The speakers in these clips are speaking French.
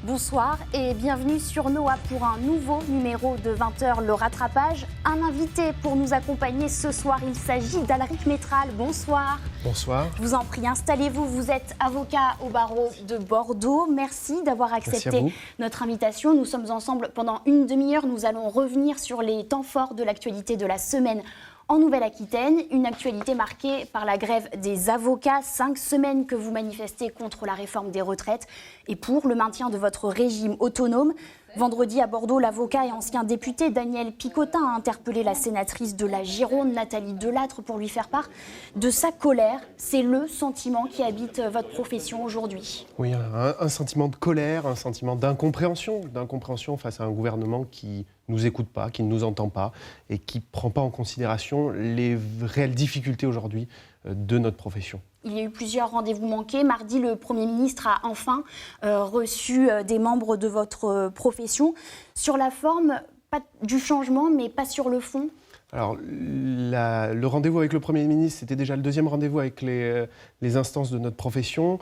Bonsoir et bienvenue sur Noah pour un nouveau numéro de 20h, le rattrapage. Un invité pour nous accompagner ce soir, il s'agit d'Alaric Métral. Bonsoir. Bonsoir. Je vous en prie, installez-vous. Vous êtes avocat au barreau de Bordeaux. Merci d'avoir accepté notre invitation. Nous sommes ensemble pendant une demi-heure. Nous allons revenir sur les temps forts de l'actualité de la semaine en Nouvelle-Aquitaine, une actualité marquée par la grève des avocats, 5 semaines que vous manifestez contre la réforme des retraites et pour le maintien de votre régime autonome. Vendredi à Bordeaux, l'avocat et ancien député Daniel Picotin a interpellé la sénatrice de la Gironde, Nathalie Delattre, pour lui faire part de sa colère. C'est le sentiment qui habite votre profession aujourd'hui. Oui, un sentiment de colère, un sentiment d'incompréhension face à un gouvernement qui ne nous écoute pas, qui ne nous entend pas et qui ne prend pas en considération les réelles difficultés aujourd'hui de notre profession. Il y a eu plusieurs rendez-vous manqués. Mardi, le Premier ministre a enfin reçu des membres de votre profession. Sur la forme, pas du changement, mais pas sur le fond. Alors, le rendez-vous avec le Premier ministre, c'était déjà le deuxième rendez-vous avec les instances de notre profession.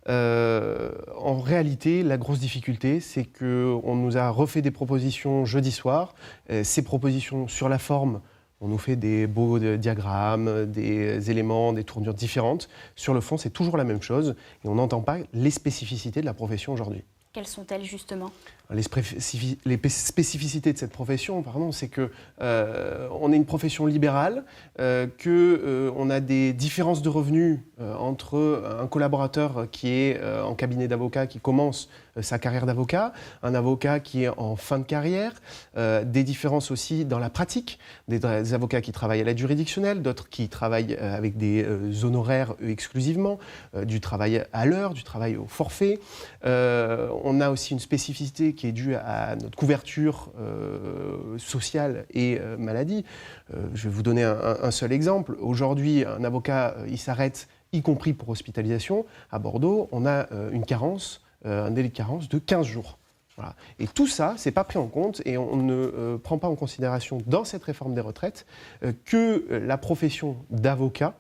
En réalité, la grosse difficulté, c'est qu'on nous a refait des propositions jeudi soir. Ces propositions sur la forme, on nous fait des beaux diagrammes, des éléments, des tournures différentes. Sur le fond, c'est toujours la même chose et on n'entend pas les spécificités de la profession aujourd'hui. Quelles sont-elles justement ? Les spécificités de cette profession, c'est que on est une profession libérale, qu'on a des différences de revenus entre un collaborateur qui est en cabinet d'avocat, qui commence sa carrière d'avocat, un avocat qui est en fin de carrière, des différences aussi dans la pratique, des avocats qui travaillent à l'aide juridictionnelle, d'autres qui travaillent avec des honoraires exclusivement, du travail à l'heure, du travail au forfait. On a aussi une spécificité qui est due à notre couverture sociale et maladie. Je vais vous donner un seul exemple. Aujourd'hui, un avocat, il s'arrête, y compris pour hospitalisation. À Bordeaux, on a une carence, un délai de carence de 15 jours. Voilà. Et tout ça, c'est pas pris en compte et on ne prend pas en considération dans cette réforme des retraites que la profession d'avocat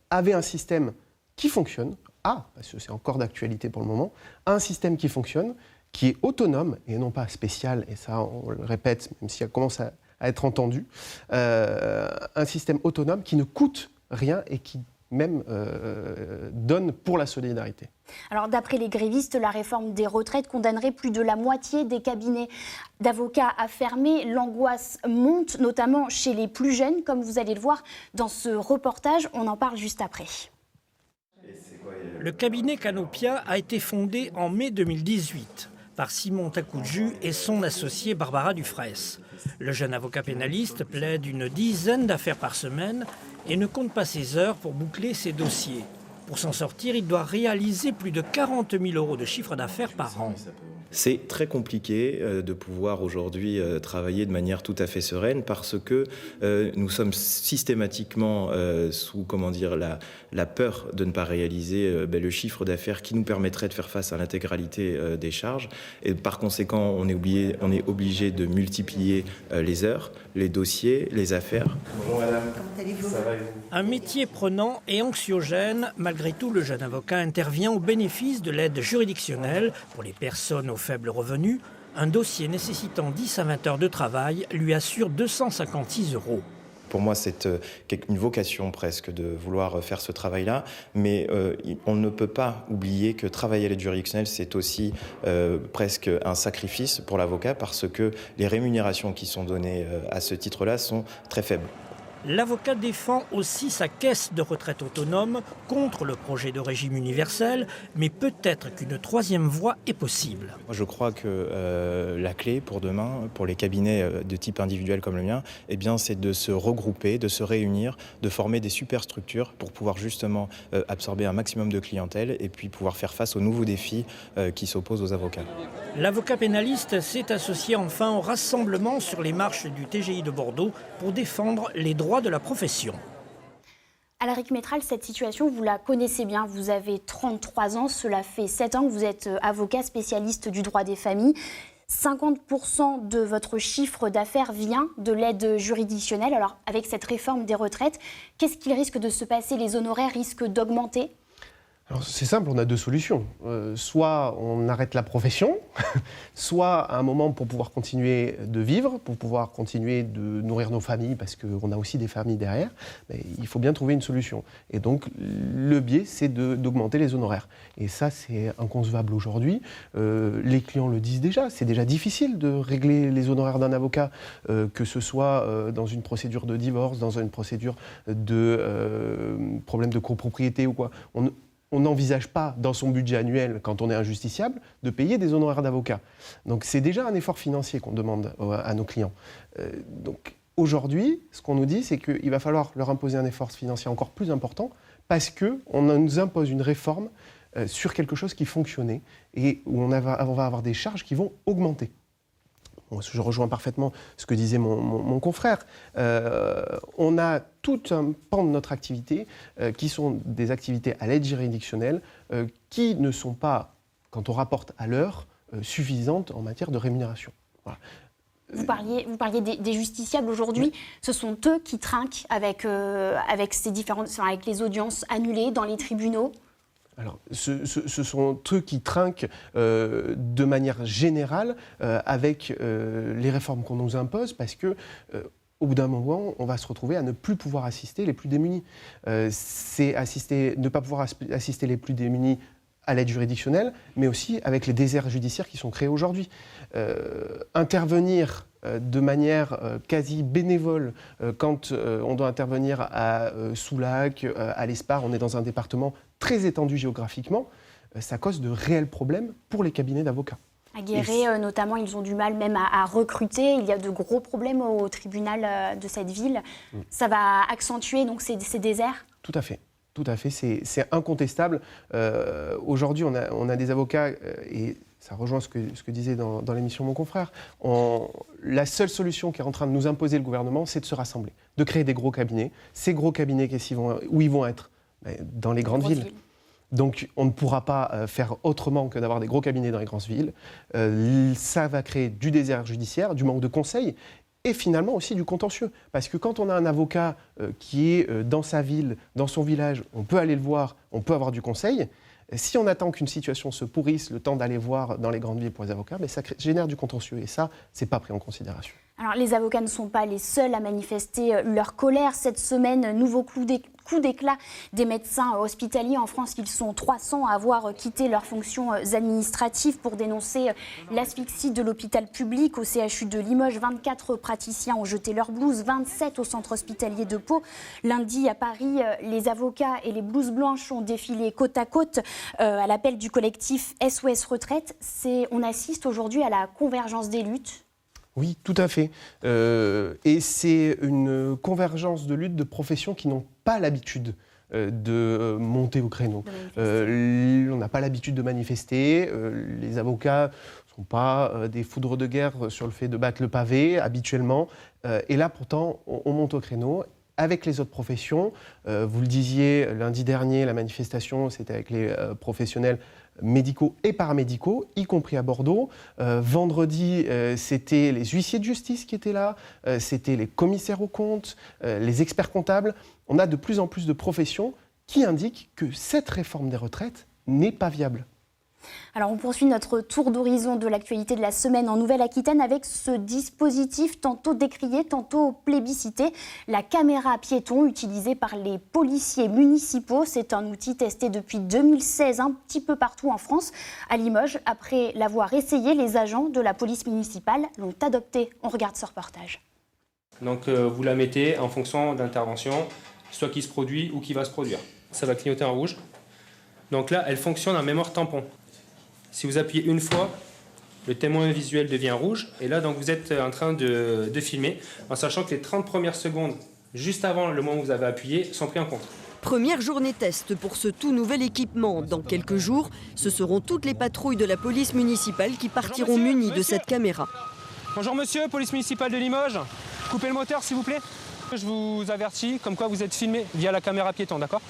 avait un système qui fonctionne, parce que c'est encore d'actualité pour le moment, un système qui fonctionne, qui est autonome et non pas spécial, et ça on le répète, même si elle commence à être entendue, un système autonome qui ne coûte rien et qui même donne pour la solidarité. Alors d'après les grévistes, la réforme des retraites condamnerait plus de la moitié des cabinets d'avocats à fermer. L'angoisse monte, notamment chez les plus jeunes, comme vous allez le voir dans ce reportage. On en parle juste après. Le cabinet Canopia a été fondé en mai 2018 par Simon Takoudjou et son associé Barbara Dufraisse. Le jeune avocat pénaliste plaide une dizaine d'affaires par semaine et ne compte pas ses heures pour boucler ses dossiers. Pour s'en sortir, il doit réaliser plus de 40 000 € de chiffre d'affaires par an. C'est très compliqué de pouvoir aujourd'hui travailler de manière tout à fait sereine parce que nous sommes systématiquement sous la peur de ne pas réaliser le chiffre d'affaires qui nous permettrait de faire face à l'intégralité des charges. Et par conséquent, on est obligé de multiplier les heures, les dossiers, les affaires. Bonjour madame, comment allez-vous ? Ça va et vous ? Un métier prenant et anxiogène, malgré tout, le jeune avocat intervient au bénéfice de l'aide juridictionnelle pour les personnes aux faibles revenus. Un dossier nécessitant 10 à 20 heures de travail lui assure 256 €. Pour moi, c'est une vocation presque de vouloir faire ce travail-là, mais on ne peut pas oublier que travailler à l'aide juridictionnelle, c'est aussi presque un sacrifice pour l'avocat parce que les rémunérations qui sont données à ce titre-là sont très faibles. L'avocat défend aussi sa caisse de retraite autonome contre le projet de régime universel, mais peut-être qu'une troisième voie est possible. Je crois que la clé pour demain, pour les cabinets de type individuel comme le mien, c'est de se regrouper, de se réunir, de former des superstructures pour pouvoir justement absorber un maximum de clientèle et puis pouvoir faire face aux nouveaux défis qui s'opposent aux avocats. L'avocat pénaliste s'est associé enfin au rassemblement sur les marches du TGI de Bordeaux pour défendre les droits de la profession. Alaric Métral, cette situation, vous la connaissez bien. Vous avez 33 ans, cela fait 7 ans que vous êtes avocat spécialiste du droit des familles. 50% de votre chiffre d'affaires vient de l'aide juridictionnelle. Alors, avec cette réforme des retraites, qu'est-ce qu'il risque de se passer ? Les honoraires risquent d'augmenter ? Alors, c'est simple, on a deux solutions. Soit on arrête la profession, soit à un moment pour pouvoir continuer de vivre, pour pouvoir continuer de nourrir nos familles, parce qu'on a aussi des familles derrière, il faut bien trouver une solution. Et donc le biais, c'est d'augmenter les honoraires. Et ça, c'est inconcevable aujourd'hui. Les clients le disent déjà, c'est déjà difficile de régler les honoraires d'un avocat, que ce soit dans une procédure de divorce, dans une procédure de problème de copropriété ou quoi. On n'envisage pas, dans son budget annuel, quand on est injusticiable, de payer des honoraires d'avocat. Donc c'est déjà un effort financier qu'on demande à nos clients. Donc aujourd'hui, ce qu'on nous dit, c'est qu'il va falloir leur imposer un effort financier encore plus important parce qu'on nous impose une réforme sur quelque chose qui fonctionnait et où on va avoir des charges qui vont augmenter. Je rejoins parfaitement ce que disait mon confrère. On a tout un pan de notre activité qui sont des activités à l'aide juridictionnelle qui ne sont pas, quand on rapporte à l'heure, suffisantes en matière de rémunération. Voilà. Vous parliez des justiciables aujourd'hui. Oui. Ce sont eux qui trinquent avec les audiences annulées dans les tribunaux. Alors, ce sont eux qui trinquent de manière générale avec les réformes qu'on nous impose parce que au bout d'un moment, on va se retrouver à ne plus pouvoir assister les plus démunis. C'est ne pas pouvoir assister les plus démunis à l'aide juridictionnelle, mais aussi avec les déserts judiciaires qui sont créés aujourd'hui. Intervenir de manière quasi bénévole quand on doit intervenir à Soulac, à l'Espar, on est dans un département très étendu géographiquement, ça cause de réels problèmes pour les cabinets d'avocats. À Guéret, notamment, ils ont du mal même à recruter. Il y a de gros problèmes au tribunal de cette ville. Ça va accentuer donc, ces déserts ? Tout à fait. Tout à fait, c'est incontestable. Aujourd'hui, on a des avocats, et ça rejoint ce que disait dans l'émission mon confrère, la seule solution qui est en train de nous imposer le gouvernement, c'est de se rassembler, de créer des gros cabinets. Ces gros cabinets, où ils vont être ? Dans les grandes villes. Donc on ne pourra pas faire autrement que d'avoir des gros cabinets dans les grandes villes. Ça va créer du désert judiciaire, du manque de conseils et finalement aussi du contentieux. Parce que quand on a un avocat qui est dans sa ville, dans son village, on peut aller le voir, on peut avoir du conseil. Si on attend qu'une situation se pourrisse, le temps d'aller voir dans les grandes villes pour les avocats, ça génère du contentieux et ça, c'est pas pris en considération. Alors, les avocats ne sont pas les seuls à manifester leur colère. Cette semaine, nouveau coup d'éclat des médecins hospitaliers. En France, ils sont 300 à avoir quitté leurs fonctions administratives pour dénoncer l'asphyxie de l'hôpital public. Au CHU de Limoges, 24 praticiens ont jeté leur blouse, 27 au centre hospitalier de Pau. Lundi, à Paris, les avocats et les blouses blanches ont défilé côte à côte à l'appel du collectif SOS Retraite. On assiste aujourd'hui à la convergence des luttes. Oui, tout à fait. Et c'est une convergence de luttes de professions qui n'ont pas l'habitude de monter au créneau. On n'a pas l'habitude de manifester. Les avocats ne sont pas des foudres de guerre sur le fait de battre le pavé habituellement. Et là, pourtant, on monte au créneau. Avec les autres professions, vous le disiez, lundi dernier, la manifestation, c'était avec les professionnels médicaux et paramédicaux, y compris à Bordeaux. Vendredi, c'était les huissiers de justice qui étaient là, c'était les commissaires aux comptes, les experts comptables. On a de plus en plus de professions qui indiquent que cette réforme des retraites n'est pas viable. Alors on poursuit notre tour d'horizon de l'actualité de la semaine en Nouvelle-Aquitaine avec ce dispositif tantôt décrié, tantôt plébiscité. La caméra piéton utilisée par les policiers municipaux. C'est un outil testé depuis 2016 un petit peu partout en France. À Limoges, après l'avoir essayé, les agents de la police municipale l'ont adopté. On regarde ce reportage. Donc vous la mettez en fonction d'intervention, soit qui se produit ou qui va se produire. Ça va clignoter en rouge. Donc là, elle fonctionne en mémoire tampon. Si vous appuyez une fois, le témoin visuel devient rouge. Et là, donc, vous êtes en train de filmer, en sachant que les 30 premières secondes, juste avant le moment où vous avez appuyé, sont pris en compte. Première journée test pour ce tout nouvel équipement. Dans quelques jours, ce seront toutes les patrouilles de la police municipale qui partiront munies de cette caméra. Bonjour monsieur, police municipale de Limoges. Coupez le moteur s'il vous plaît. Je vous avertis comme quoi vous êtes filmé via la caméra piéton, d'accord ?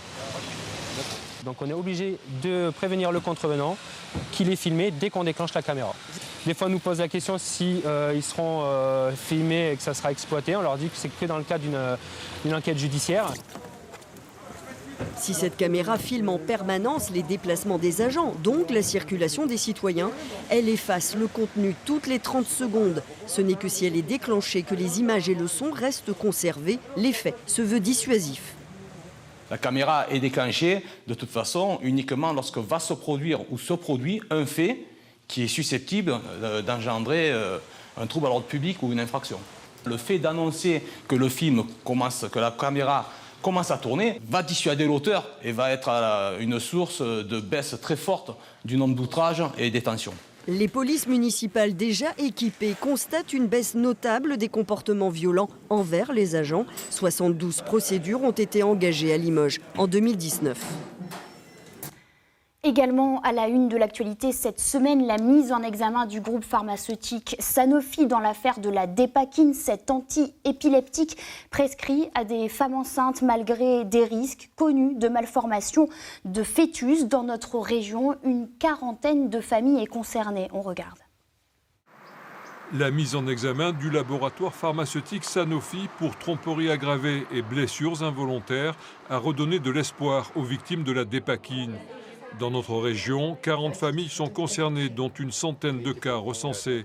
Donc on est obligé de prévenir le contrevenant qu'il est filmé dès qu'on déclenche la caméra. Des fois on nous pose la question si ils seront filmés et que ça sera exploité. On leur dit que c'est que dans le cadre d'une enquête judiciaire. Si cette caméra filme en permanence les déplacements des agents, donc la circulation des citoyens, elle efface le contenu toutes les 30 secondes. Ce n'est que si elle est déclenchée que les images et le son restent conservés. L'effet se veut dissuasif. La caméra est déclenchée de toute façon uniquement lorsque va se produire ou se produit un fait qui est susceptible d'engendrer un trouble à l'ordre public ou une infraction. Le fait d'annoncer que le film commence, que la caméra commence à tourner, va dissuader l'auteur et va être une source de baisse très forte du nombre d'outrages et détentions. Les polices municipales déjà équipées constatent une baisse notable des comportements violents envers les agents. 72 procédures ont été engagées à Limoges en 2019. Également à la une de l'actualité cette semaine, la mise en examen du groupe pharmaceutique Sanofi dans l'affaire de la Dépakine, cet anti-épileptique prescrit à des femmes enceintes malgré des risques connus de malformation de fœtus. Dans notre région, une quarantaine de familles est concernée. On regarde. La mise en examen du laboratoire pharmaceutique Sanofi pour tromperie aggravée et blessures involontaires a redonné de l'espoir aux victimes de la Dépakine. Dans notre région, 40 familles sont concernées, dont une centaine de cas recensés.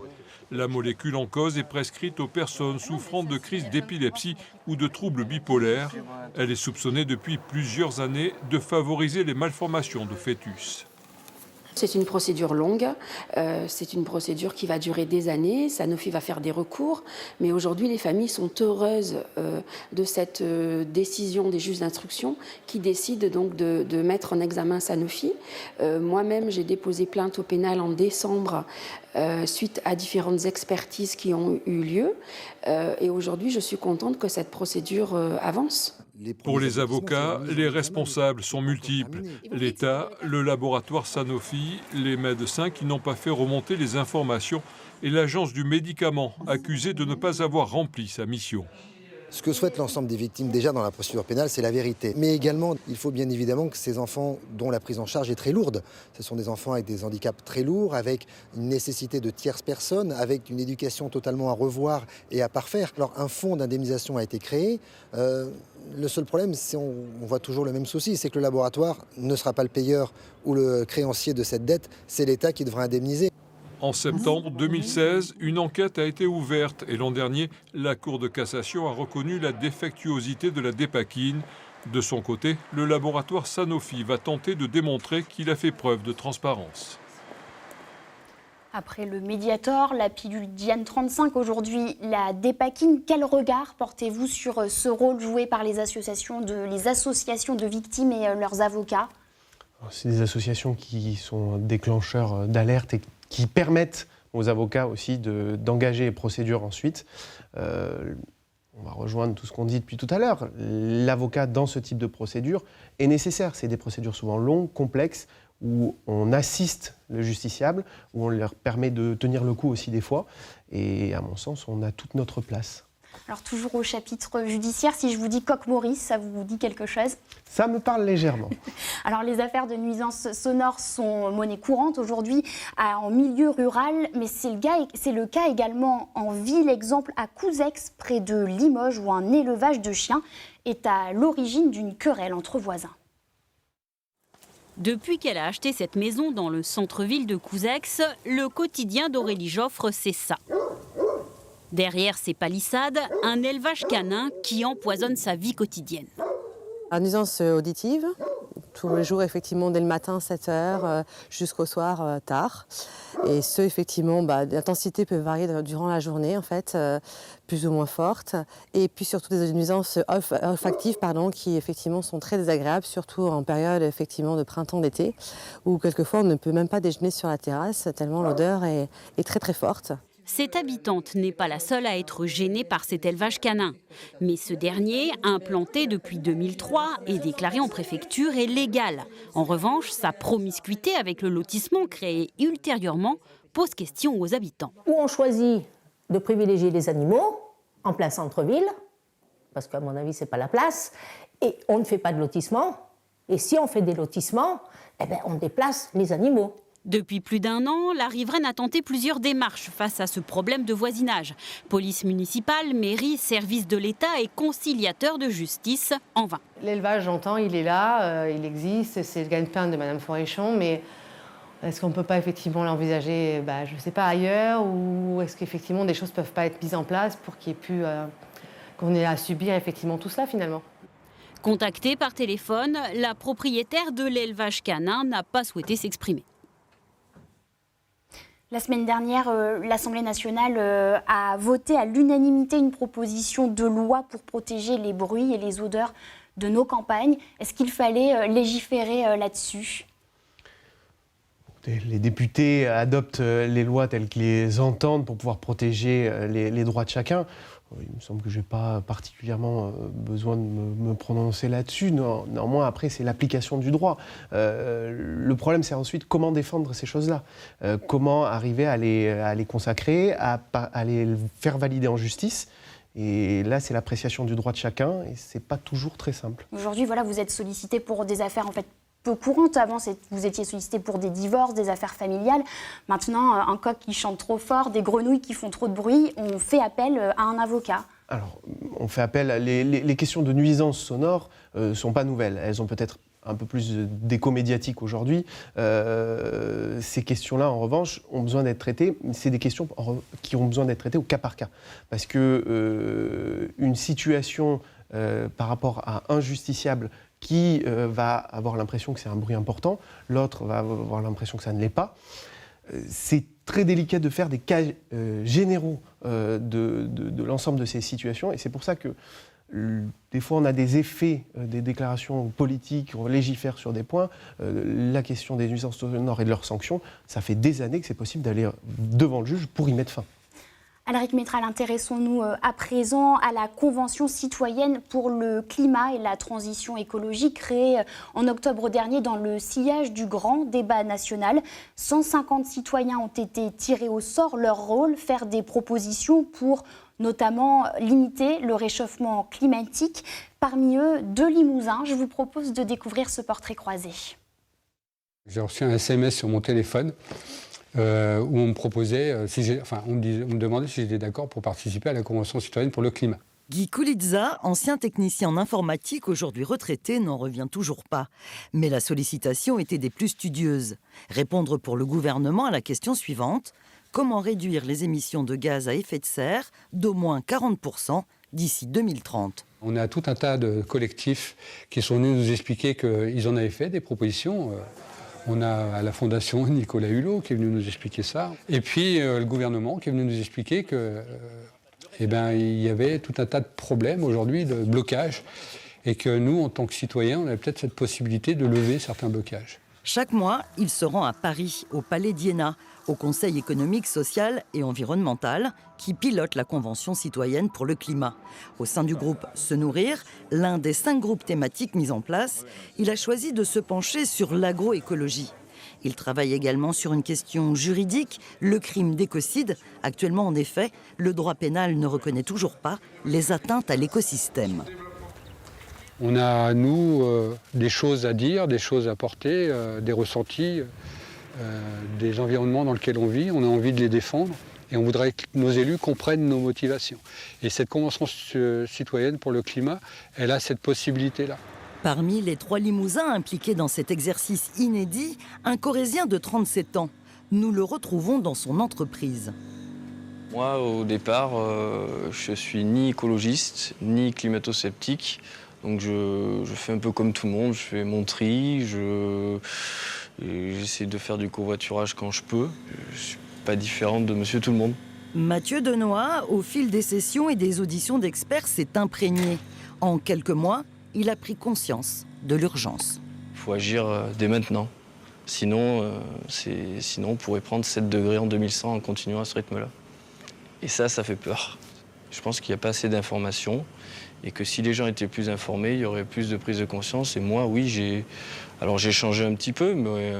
La molécule en cause est prescrite aux personnes souffrant de crises d'épilepsie ou de troubles bipolaires. Elle est soupçonnée depuis plusieurs années de favoriser les malformations de fœtus. C'est une procédure longue, c'est une procédure qui va durer des années. Sanofi va faire des recours, mais aujourd'hui les familles sont heureuses de cette décision des juges d'instruction qui décident donc de mettre en examen Sanofi. Moi-même, j'ai déposé plainte au pénal en décembre suite à différentes expertises qui ont eu lieu. Et aujourd'hui, je suis contente que cette procédure avance. Pour les avocats, les responsables sont multiples. L'État, le laboratoire Sanofi, les médecins qui n'ont pas fait remonter les informations et l'agence du médicament accusée de ne pas avoir rempli sa mission. Ce que souhaite l'ensemble des victimes déjà dans la procédure pénale, c'est la vérité. Mais également, il faut bien évidemment que ces enfants dont la prise en charge est très lourde, ce sont des enfants avec des handicaps très lourds, avec une nécessité de tierces personnes, avec une éducation totalement à revoir et à parfaire. Alors un fonds d'indemnisation a été créé. Le seul problème, c'est on voit toujours le même souci, c'est que le laboratoire ne sera pas le payeur ou le créancier de cette dette, c'est l'État qui devra indemniser. En septembre 2016, une enquête a été ouverte et l'an dernier, la Cour de cassation a reconnu la défectuosité de la Dépakine. De son côté, le laboratoire Sanofi va tenter de démontrer qu'il a fait preuve de transparence. Après le Mediator, la pilule Diane 35, aujourd'hui la Dépakine, quel regard portez-vous sur ce rôle joué par les associations de victimes et leurs avocats ? C'est des associations qui sont déclencheurs d'alerte et qui permettent aux avocats aussi d'engager les procédures ensuite. On va rejoindre tout ce qu'on dit depuis tout à l'heure. L'avocat dans ce type de procédure est nécessaire. C'est des procédures souvent longues, complexes, où on assiste le justiciable, où on leur permet de tenir le coup aussi des fois. Et à mon sens, on a toute notre place. Alors toujours au chapitre judiciaire, si je vous dis Coq Maurice, ça vous dit quelque chose ? Ça me parle légèrement. Alors les affaires de nuisances sonores sont monnaie courante aujourd'hui en milieu rural, mais c'est le cas également en ville. Exemple à Couzex, près de Limoges, où un élevage de chiens est à l'origine d'une querelle entre voisins. Depuis qu'elle a acheté cette maison dans le centre-ville de Couzex, le quotidien d'Aurélie Joffre, c'est ça. Derrière ces palissades, un élevage canin qui empoisonne sa vie quotidienne. La nuisance auditive, tous les jours effectivement dès le matin 7h jusqu'au soir tard. Et ce effectivement, l'intensité peut varier durant la journée en fait, plus ou moins forte. Et puis surtout des nuisances olfactives qui effectivement sont très désagréables, surtout en période effectivement de printemps-d'été, où quelquefois on ne peut même pas déjeuner sur la terrasse tellement l'odeur est très très forte. Cette habitante n'est pas la seule à être gênée par cet élevage canin. Mais ce dernier, implanté depuis 2003 et déclaré en préfecture, est légal. En revanche, sa promiscuité avec le lotissement créé ultérieurement pose question aux habitants. Où on choisit de privilégier les animaux, en plein centre-ville, parce qu'à mon avis, ce n'est pas la place, et on ne fait pas de lotissement. Et si on fait des lotissements, on déplace les animaux. Depuis plus d'1 an, la riveraine a tenté plusieurs démarches face à ce problème de voisinage. Police municipale, mairie, services de l'État et conciliateurs de justice, en vain. L'élevage, j'entends, il est là, il existe, c'est le gagne-pain de Mme Foréchon, mais est-ce qu'on ne peut pas effectivement l'envisager, je ne sais pas, ailleurs, ou est-ce qu'effectivement des choses ne peuvent pas être mises en place pour qu'il y ait plus, qu'on ait à subir effectivement tout cela finalement? Contactée par téléphone, la propriétaire de l'élevage canin n'a pas souhaité s'exprimer. La semaine dernière, l'Assemblée nationale a voté à l'unanimité une proposition de loi pour protéger les bruits et les odeurs de nos campagnes. Est-ce qu'il fallait légiférer là-dessus ? Les députés adoptent les lois telles qu'ils les entendent pour pouvoir protéger les droits de chacun. Il me semble que je n'ai pas particulièrement besoin de me prononcer là-dessus. Néanmoins, après, c'est l'application du droit. Le problème, c'est ensuite comment défendre ces choses-là. Comment arriver à les consacrer, à les faire valider en justice. Et là, c'est l'appréciation du droit de chacun et ce n'est pas toujours très simple. Aujourd'hui, voilà, vous êtes sollicité pour des affaires en fait peu courantes. Avant, vous étiez sollicité pour des divorces, des affaires familiales. Maintenant, un coq qui chante trop fort, des grenouilles qui font trop de bruit, on fait appel à un avocat. Alors, on fait appel. Les questions de nuisances sonores ne sont pas nouvelles. Elles ont peut-être un peu plus d'écho médiatique aujourd'hui. Ces questions-là, en revanche, ont besoin d'être traitées. C'est des questions qui ont besoin d'être traitées au cas par cas. Parce que une situation par rapport à un justiciable qui va avoir l'impression que c'est un bruit important, l'autre va avoir l'impression que ça ne l'est pas. C'est très délicat de faire des cas généraux de l'ensemble de ces situations, et c'est pour ça que des fois on a des effets, des déclarations politiques, on légifère sur des points. La question des nuisances sonores et de leurs sanctions, ça fait des années que c'est possible d'aller devant le juge pour y mettre fin. Alaric Métral, intéressons-nous à présent à la Convention citoyenne pour le climat et la transition écologique créée en octobre dernier dans le sillage du grand débat national. 150 citoyens ont été tirés au sort. Leur rôle, faire des propositions pour notamment limiter le réchauffement climatique. Parmi eux, de Limousin. Je vous propose de découvrir ce portrait croisé. J'ai reçu un SMS sur mon téléphone où on me proposait, on me demandait si j'étais d'accord pour participer à la Convention citoyenne pour le climat. Guy Koulitza, ancien technicien en informatique, aujourd'hui retraité, n'en revient toujours pas. Mais la sollicitation était des plus studieuses. Répondre pour le gouvernement à la question suivante: comment réduire les émissions de gaz à effet de serre d'au moins 40% d'ici 2030 ? On a tout un tas de collectifs qui sont venus nous expliquer qu'ils en avaient fait des propositions. On a à la Fondation Nicolas Hulot qui est venu nous expliquer ça. Et puis le gouvernement qui est venu nous expliquer que, il y avait tout un tas de problèmes aujourd'hui, de blocages, et que nous, en tant que citoyens, on avait peut-être cette possibilité de lever certains blocages. Chaque mois, il se rend à Paris, au Palais d'Iéna, au Conseil économique, social et environnemental, qui pilote la Convention citoyenne pour le climat. Au sein du groupe Se Nourrir, l'un des 5 groupes thématiques mis en place, il a choisi de se pencher sur l'agroécologie. Il travaille également sur une question juridique, le crime d'écocide. Actuellement, en effet, le droit pénal ne reconnaît toujours pas les atteintes à l'écosystème. On a, nous, des choses à dire, des choses à porter, des ressentis, des environnements dans lesquels on vit. On a envie de les défendre et on voudrait que nos élus comprennent nos motivations. Et cette Convention citoyenne pour le climat, elle a cette possibilité-là. Parmi les 3 Limousins impliqués dans cet exercice inédit, un Corrézien de 37 ans. Nous le retrouvons dans son entreprise. Moi, au départ, je suis ni écologiste, ni climato-sceptique. Donc je fais un peu comme tout le monde, je fais mon tri, j'essaie de faire du covoiturage quand je peux. Je ne suis pas différente de monsieur tout le monde. Mathieu Denoy, au fil des sessions et des auditions d'experts, s'est imprégné. En quelques mois, il a pris conscience de l'urgence. Il faut agir dès maintenant. Sinon, on pourrait prendre 7 degrés en 2100 en continuant à ce rythme-là. Et ça fait peur. Je pense qu'il n'y a pas assez d'informations et que si les gens étaient plus informés, il y aurait plus de prise de conscience. Et moi, oui, j'ai changé un petit peu, mais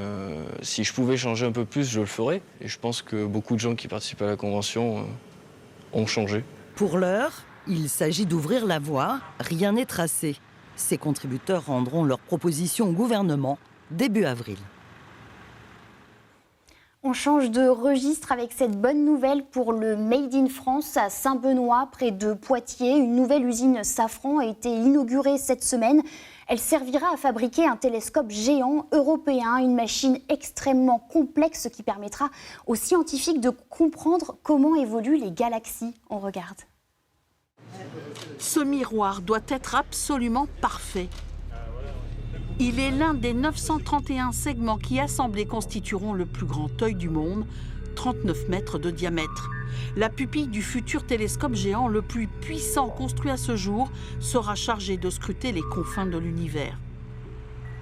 si je pouvais changer un peu plus, je le ferais. Et je pense que beaucoup de gens qui participent à la Convention ont changé. Pour l'heure, il s'agit d'ouvrir la voie. Rien n'est tracé. Ces contributeurs rendront leurs propositions au gouvernement début avril. On change de registre avec cette bonne nouvelle pour le Made in France à Saint-Benoît, près de Poitiers. Une nouvelle usine Safran a été inaugurée cette semaine. Elle servira à fabriquer un télescope géant européen, une machine extrêmement complexe qui permettra aux scientifiques de comprendre comment évoluent les galaxies. On regarde. Ce miroir doit être absolument parfait. Il est l'un des 931 segments qui, assemblés, constitueront le plus grand œil du monde, 39 mètres de diamètre. La pupille du futur télescope géant le plus puissant construit à ce jour sera chargée de scruter les confins de l'univers.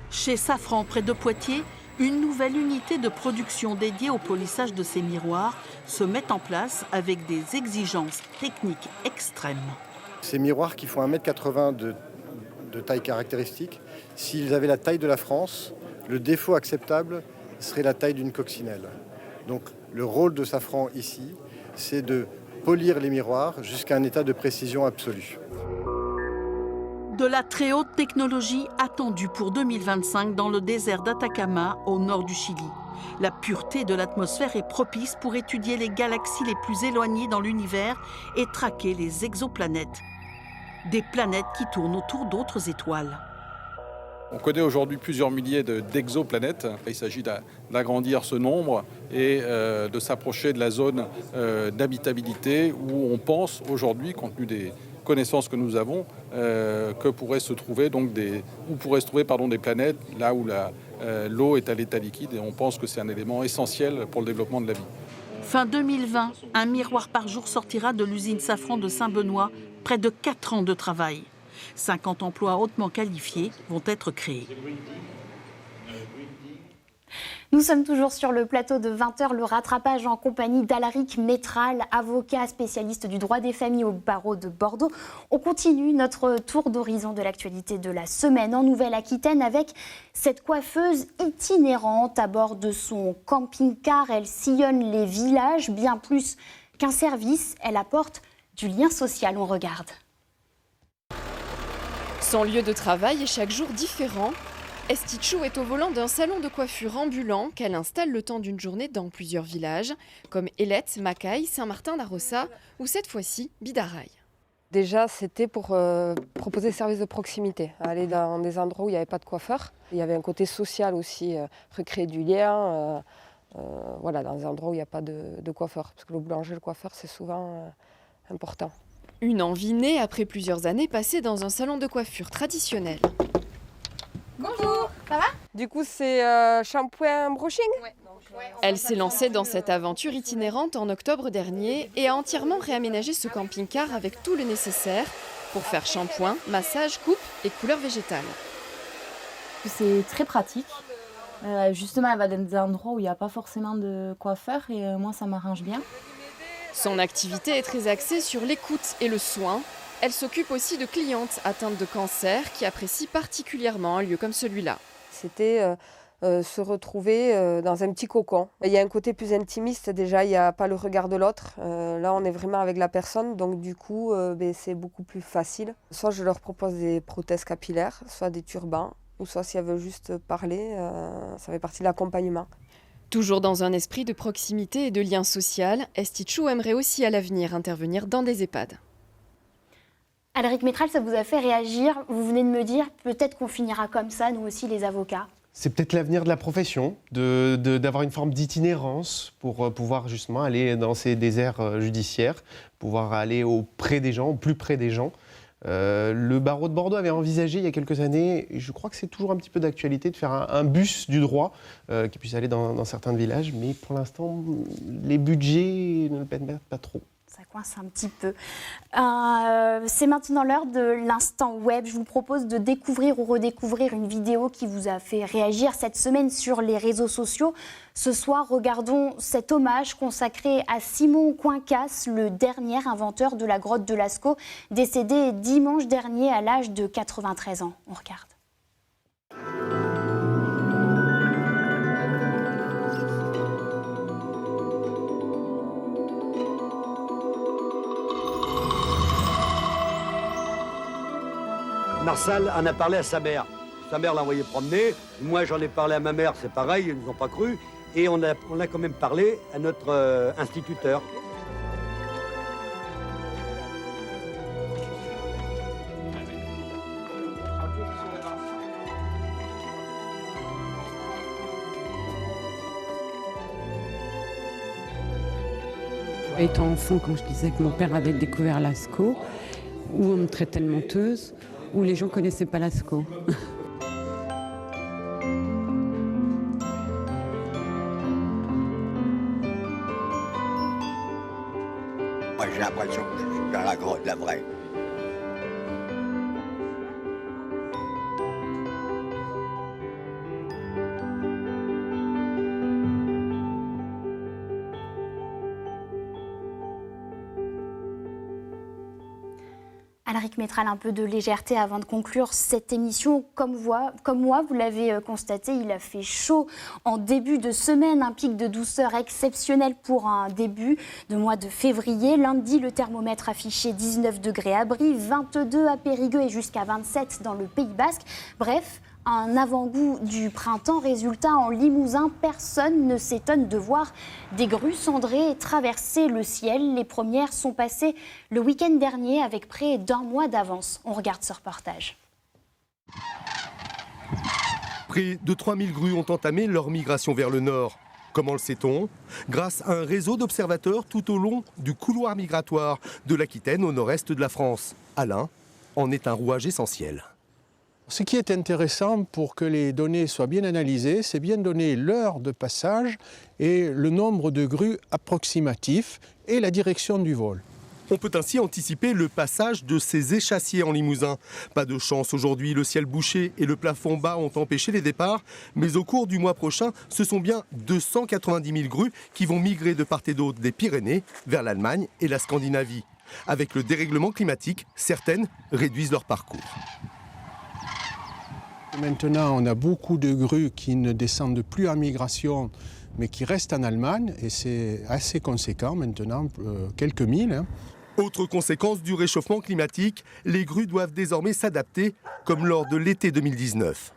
Chez Safran, près de Poitiers, une nouvelle unité de production dédiée au polissage de ces miroirs se met en place avec des exigences techniques extrêmes. Ces miroirs qui font 1,80 m de taille caractéristique, s'ils avaient la taille de la France, le défaut acceptable serait la taille d'une coccinelle. Donc le rôle de Safran ici, c'est de polir les miroirs jusqu'à un état de précision absolue. De la très haute technologie attendue pour 2025 dans le désert d'Atacama, au nord du Chili. La pureté de l'atmosphère est propice pour étudier les galaxies les plus éloignées dans l'univers et traquer les exoplanètes. Des planètes qui tournent autour d'autres étoiles. On connaît aujourd'hui plusieurs milliers d'exoplanètes. Il s'agit d'agrandir ce nombre et de s'approcher de la zone d'habitabilité où on pense aujourd'hui, compte tenu des connaissances que nous avons, que pourraient se trouver des planètes là où l'eau est à l'état liquide, et on pense que c'est un élément essentiel pour le développement de la vie. Fin 2020, un miroir par jour sortira de l'usine Safran de Saint-Benoît. Près de 4 ans de travail. 50 emplois hautement qualifiés vont être créés. Nous sommes toujours sur le plateau de 20h, le rattrapage en compagnie d'Alaric Métral, avocat spécialiste du droit des familles au barreau de Bordeaux. On continue notre tour d'horizon de l'actualité de la semaine en Nouvelle-Aquitaine avec cette coiffeuse itinérante à bord de son camping-car. Elle sillonne les villages, bien plus qu'un service, elle apporte du lien social. On regarde. Son lieu de travail est chaque jour différent. Estichou est au volant d'un salon de coiffure ambulant qu'elle installe le temps d'une journée dans plusieurs villages, comme Élette, Macaille, Saint-Martin-d'Arossa ou cette fois-ci Bidaraï. Déjà, c'était pour proposer des services de proximité, aller dans des endroits où il n'y avait pas de coiffeur. Il y avait un côté social aussi, recréer du lien, dans des endroits où il n'y a pas de coiffeur. Parce que le boulanger et le coiffeur, c'est souvent important. Une envie née après plusieurs années passées dans un salon de coiffure traditionnel. Bonjour, ça va? Du coup, c'est shampoing brushing? Ouais. Elle s'est lancée dans cette aventure itinérante en octobre dernier et a entièrement réaménagé ce camping-car avec tout le nécessaire pour faire shampoing, massage, coupe et couleur végétale. C'est très pratique. Justement, elle va dans des endroits où il n'y a pas forcément de coiffeur et moi, ça m'arrange bien. Son activité est très axée sur l'écoute et le soin. Elle s'occupe aussi de clientes atteintes de cancer qui apprécient particulièrement un lieu comme celui-là. C'était se retrouver dans un petit cocon. Il y a un côté plus intimiste déjà, il n'y a pas le regard de l'autre. Là, on est vraiment avec la personne, donc du coup, c'est beaucoup plus facile. Soit je leur propose des prothèses capillaires, soit des turbans, ou soit si elles veulent juste parler, ça fait partie de l'accompagnement. Toujours dans un esprit de proximité et de lien social, Estichou aimerait aussi à l'avenir intervenir dans des EHPAD. Alaric Métral, ça vous a fait réagir. Vous venez de me dire, peut-être qu'on finira comme ça, nous aussi les avocats. C'est peut-être l'avenir de la profession, d'avoir une forme d'itinérance pour pouvoir justement aller dans ces déserts judiciaires, pouvoir aller auprès des gens, au plus près des gens. Le barreau de Bordeaux avait envisagé il y a quelques années, et je crois que c'est toujours un petit peu d'actualité, de faire un bus du droit qui puisse aller dans certains villages, mais pour l'instant, les budgets ne le permettent pas trop. Ça coince un petit peu. C'est maintenant l'heure de l'instant web. Je vous propose de découvrir ou redécouvrir une vidéo qui vous a fait réagir cette semaine sur les réseaux sociaux. Ce soir, regardons cet hommage consacré à Simon Coincas, le dernier inventeur de la grotte de Lascaux, décédé dimanche dernier à l'âge de 93 ans. On regarde. Marsal en a parlé à sa mère. Sa mère l'a envoyé promener. Moi, j'en ai parlé à ma mère, c'est pareil, ils ne nous ont pas cru. Et on a quand même parlé à notre instituteur. Étant enfant, quand je disais que mon père avait découvert Lascaux, où on me traitait de menteuse, où les gens ne connaissaient pas Lascaux. Moi, j'ai l'impression que je suis dans la grotte, la vraie. Alaric Métral, un peu de légèreté avant de conclure cette émission. Comme moi, vous l'avez constaté, il a fait chaud en début de semaine, un pic de douceur exceptionnel pour un début de mois de février. Lundi, le thermomètre affichait 19 degrés à Brie, 22 à Périgueux et jusqu'à 27 dans le Pays Basque. Bref, un avant-goût du printemps. Résultat, en Limousin, personne ne s'étonne de voir des grues cendrées traverser le ciel. Les premières sont passées le week-end dernier avec près d'1 mois d'avance. On regarde ce reportage. Près de 3000 grues ont entamé leur migration vers le nord. Comment le sait-on? Grâce à un réseau d'observateurs tout au long du couloir migratoire de l'Aquitaine au nord-est de la France. Alain en est un rouage essentiel. Ce qui est intéressant pour que les données soient bien analysées, c'est bien donner l'heure de passage et le nombre de grues approximatif et la direction du vol. On peut ainsi anticiper le passage de ces échassiers en Limousin. Pas de chance aujourd'hui, le ciel bouché et le plafond bas ont empêché les départs. Mais au cours du mois prochain, ce sont bien 290 000 grues qui vont migrer de part et d'autre des Pyrénées vers l'Allemagne et la Scandinavie. Avec le dérèglement climatique, certaines réduisent leur parcours. Maintenant, on a beaucoup de grues qui ne descendent plus en migration, mais qui restent en Allemagne, et c'est assez conséquent maintenant, quelques milles. Autre conséquence du réchauffement climatique, les grues doivent désormais s'adapter, comme lors de l'été 2019.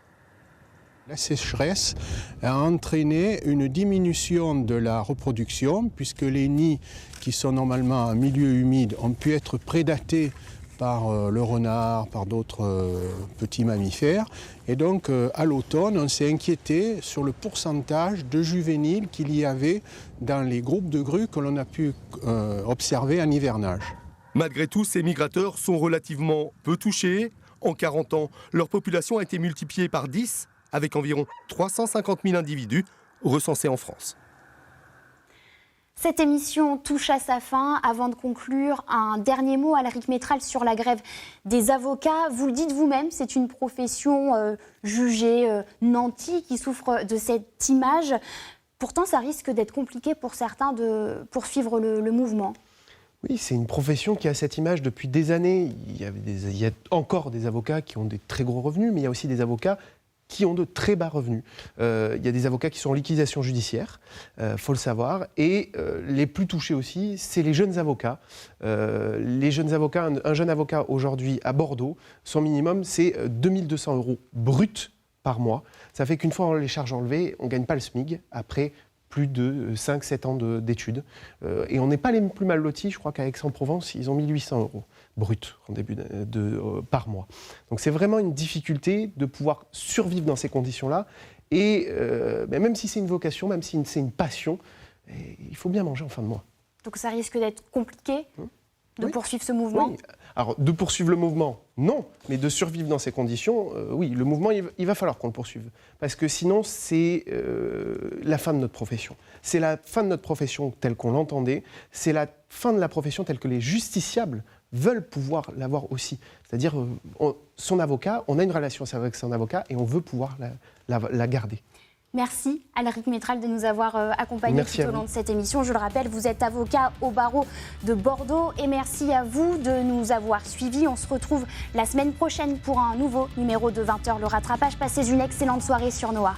La sécheresse a entraîné une diminution de la reproduction, puisque les nids qui sont normalement en milieu humide ont pu être prédatés par le renard, par d'autres petits mammifères. Et donc, à l'automne, on s'est inquiété sur le pourcentage de juvéniles qu'il y avait dans les groupes de grues que l'on a pu observer en hivernage. Malgré tout, ces migrateurs sont relativement peu touchés. En 40 ans, leur population a été multipliée par 10, avec environ 350 000 individus recensés en France. Cette émission touche à sa fin. Avant de conclure, un dernier mot, Alaric Métral, sur la grève des avocats. Vous le dites vous-même, c'est une profession jugée nantie qui souffre de cette image. Pourtant, ça risque d'être compliqué pour certains de poursuivre le mouvement. Oui, c'est une profession qui a cette image depuis des années. Il y a encore des avocats qui ont des très gros revenus, mais il y a aussi des avocats qui ont de très bas revenus. Il y a des avocats qui sont en liquidation judiciaire, faut le savoir, et les plus touchés aussi, c'est les jeunes avocats. Les jeunes avocats, un jeune avocat aujourd'hui à Bordeaux, son minimum c'est 2200 € bruts par mois. Ça fait qu'une fois les charges enlevées, on ne gagne pas le SMIC après plus de 5-7 ans d'études. Et on n'est pas les plus mal lotis, je crois qu'à Aix-en-Provence, ils ont 1800 € brut en début par mois. Donc c'est vraiment une difficulté de pouvoir survivre dans ces conditions-là. Et même si c'est une vocation, même si c'est une passion, il faut bien manger en fin de mois. Donc ça risque d'être compliqué de poursuivre ce mouvement. Oui. Alors de poursuivre le mouvement, non, mais de survivre dans ces conditions, oui, le mouvement, il va falloir qu'on le poursuive. Parce que sinon, c'est la fin de notre profession. C'est la fin de notre profession telle qu'on l'entendait, c'est la fin de la profession telle que les justiciables veulent pouvoir l'avoir aussi. C'est-à-dire, son avocat, on a une relation avec son avocat et on veut pouvoir la garder. Merci Alaric Métral de nous avoir accompagnés tout au long de cette émission. Je le rappelle, vous êtes avocat au barreau de Bordeaux et merci à vous de nous avoir suivis. On se retrouve la semaine prochaine pour un nouveau numéro de 20h, le rattrapage. Passez une excellente soirée sur Noah.